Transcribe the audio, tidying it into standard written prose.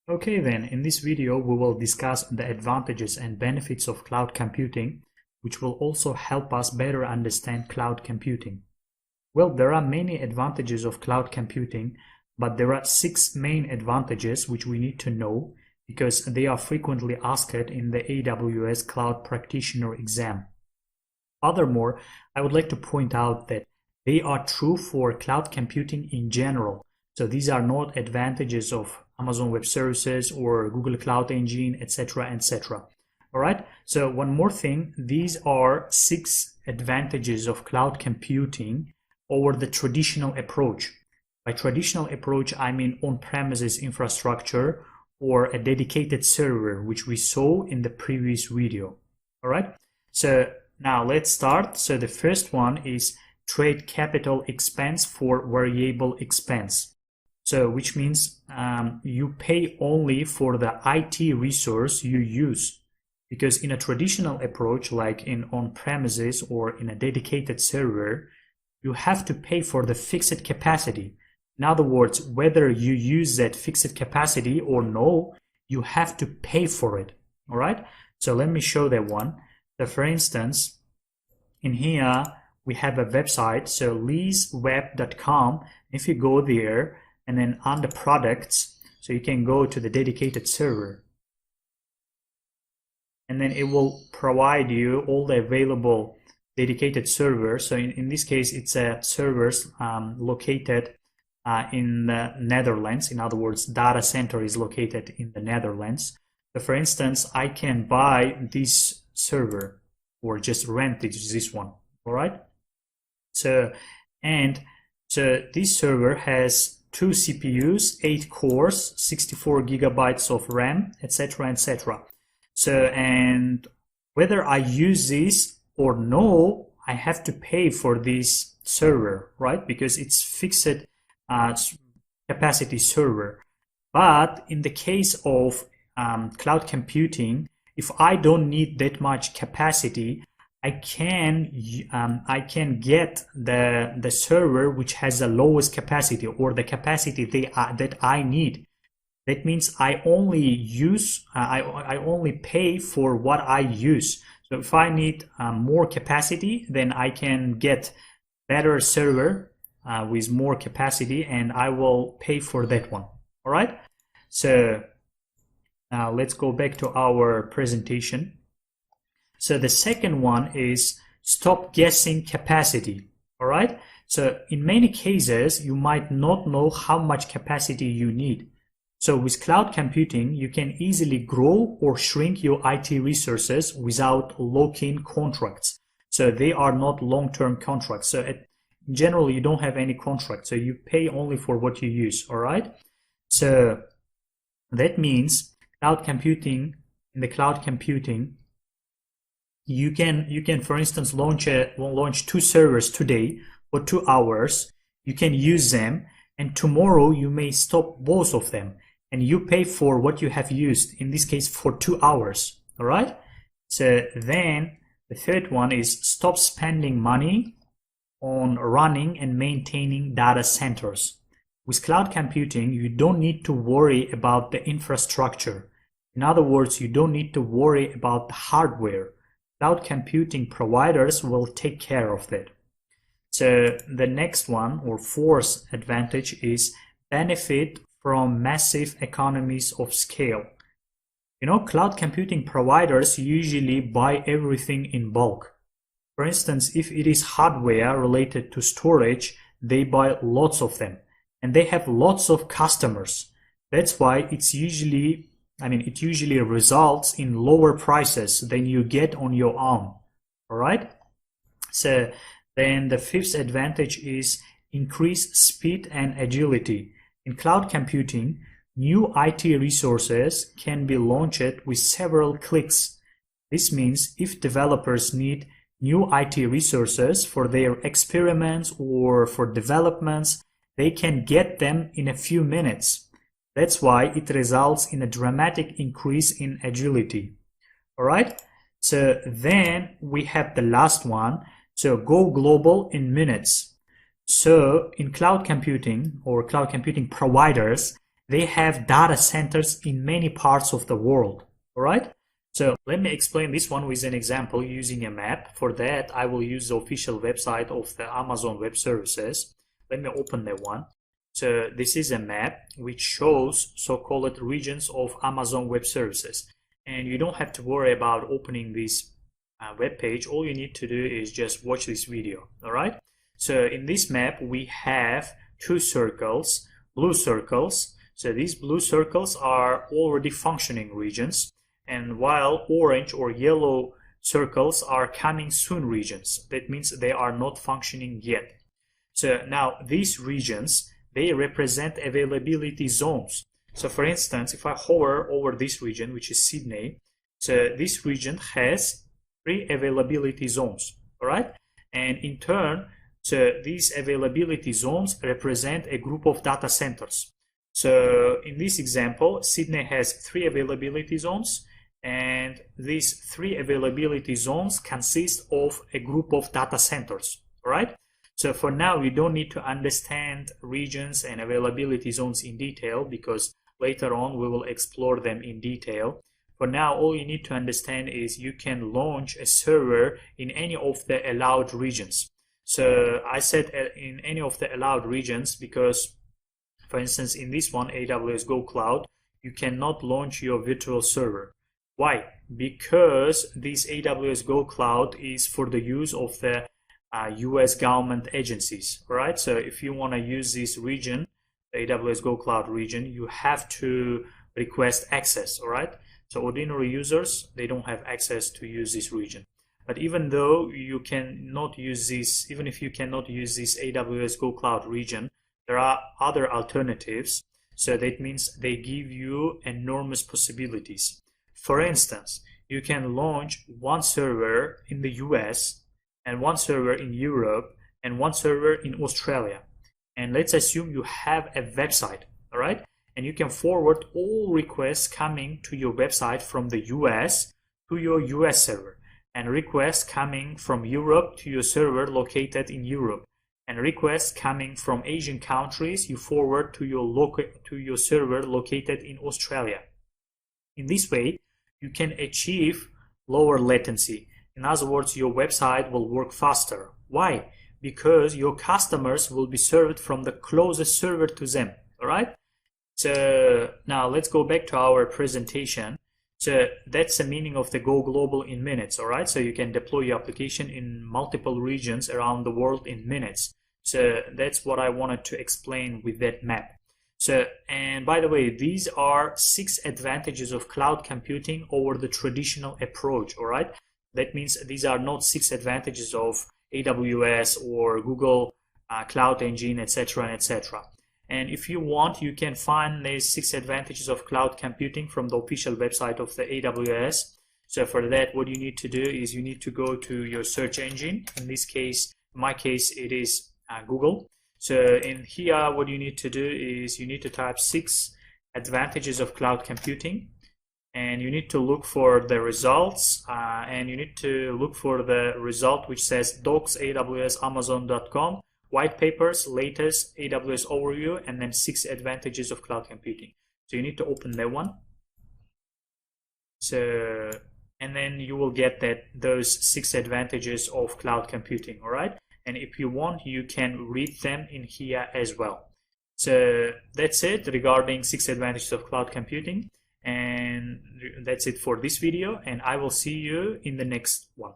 Okay then, in this video we will discuss the advantages and benefits of cloud computing, which will also help us better understand cloud computing. Well, there are many advantages of cloud computing, but there are 6 main advantages which we need to know because they are frequently asked in the AWS Cloud Practitioner exam. Furthermore, I would like to point out that they are true for cloud computing in general. So these are not advantages of Amazon Web Services or Google Cloud Engine, etc., etc. All right. So one more thing, these are 6 advantages of cloud computing over the traditional approach. By traditional approach, I mean on-premises infrastructure or a dedicated server, which we saw in the previous video. All right. So now let's start. So the first one is trade capital expense for variable expense. So which means you pay only for the IT resource you use. Because in a traditional approach, like in on-premises or in a dedicated server, you have to pay for the fixed capacity. In other words, whether you use that fixed capacity or no, you have to pay for it. All right. So let me show that one. So for instance, in here, we have a website, so leaseweb.com. If you go there, and then under products, so you can go to the dedicated server. And then it will provide you all the available dedicated servers. So in this case, it's a servers located in the Netherlands. In other words, data center is located in the Netherlands. So for instance, I can buy this server or just rent this one. All right. So this server has 2 CPUs, 8 cores, 64 gigabytes of RAM, etc., etc. So, and whether I use this or no, I have to pay for this server, right? Because it's fixed capacity server. But in the case of cloud computing, if I don't need that much capacity, I can get the server which has the lowest capacity or the capacity that I need. That means I only use I only pay for what I use. So if I need more capacity, then I can get better server with more capacity, and I will pay for that one. All right. So now let's go back to our presentation. So the second one is stop guessing capacity. All right. So in many cases, you might not know how much capacity you need. So with cloud computing, you can easily grow or shrink your IT resources without lock-in contracts. So they are not long-term contracts. So in general, you don't have any contract. So you pay only for what you use. All right. So that means cloud computing, in the cloud computing, you can, for instance, launch 2 servers today for 2 hours. You can use them, and tomorrow you may stop both of them, and you pay for what you have used. In this case, for 2 hours. All right. So then the third one is stop spending money on running and maintaining data centers. With cloud computing, you don't need to worry about the infrastructure. In other words, you don't need to worry about the hardware. Cloud computing providers will take care of that. So the next one, or fourth advantage, is benefit from massive economies of scale. You know, cloud computing providers usually buy everything in bulk. For instance, if it is hardware related to storage, they buy lots of them, and they have lots of customers. That's why it usually results in lower prices than you get on your own. All right. So then the fifth advantage is increase speed and agility. In cloud computing, new IT resources can be launched with several clicks. This means if developers need new IT resources for their experiments or for developments, they can get them in a few minutes. That's why it results in a dramatic increase in agility. All right. So then we have the last one. So go global in minutes. So in cloud computing or cloud computing providers, they have data centers in many parts of the world. All right. So let me explain this one with an example using a map. For that, I will use the official website of the Amazon Web Services. Let me open that one. So this is a map which shows so-called regions of Amazon Web Services. And you don't have to worry about opening this web page. All you need to do is just watch this video. All right. So in this map, we have two circles, blue circles. So these blue circles are already functioning regions. And while orange or yellow circles are coming soon regions. That means they are not functioning yet. So now these regions, they represent availability zones. So for instance, if I hover over this region, which is Sydney, so this region has 3 availability zones, all right? And in turn, so these availability zones represent a group of data centers. So in this example, Sydney has 3 availability zones, and these 3 availability zones consist of a group of data centers, all right? So for now, we don't need to understand regions and availability zones in detail because later on we will explore them in detail. For now, all you need to understand is you can launch a server in any of the allowed regions. So I said in any of the allowed regions because, for instance, in this one, AWS Go Cloud, you cannot launch your virtual server. Why? Because this AWS Go Cloud is for the use of the US government agencies, right? So if you want to use this region, the AWS Go Cloud region, you have to request access, all right? So ordinary users, they don't have access to use this region. But even though you cannot use this, even if you cannot use this AWS Go Cloud region, there are other alternatives. So that means they give you enormous possibilities. For instance, you can launch one server in the US and one server in Europe and one server in Australia. And let's assume you have a website, all right? And you can forward all requests coming to your website from the US to your US server, and requests coming from Europe to your server located in Europe, and requests coming from Asian countries you forward to your server located in Australia. In this way, you can achieve lower latency. In other words, your website will work faster. Why? Because your customers will be served from the closest server to them, all right? So now let's go back to our presentation. So that's the meaning of the Go Global in minutes, all right? So you can deploy your application in multiple regions around the world in minutes. So that's what I wanted to explain with that map. So, and by the way, these are 6 advantages of cloud computing over the traditional approach, all right? That means these are not 6 advantages of AWS or Google Cloud Engine, etc., etc. And if you want, you can find these 6 advantages of cloud computing from the official website of the AWS. So for that, what you need to do is you need to go to your search engine. In this case, in my case, it is Google. So in here, what you need to do is you need to type 6 advantages of cloud computing. And you need to look for the results, and you need to look for the result which says docs aws-amazon.com, white papers, latest AWS overview, and then 6 advantages of cloud computing. So you need to open that one. So, and then you will get those 6 advantages of cloud computing, all right? And if you want, you can read them in here as well. So that's it regarding 6 advantages of cloud computing. And that's it for this video, and I will see you in the next one.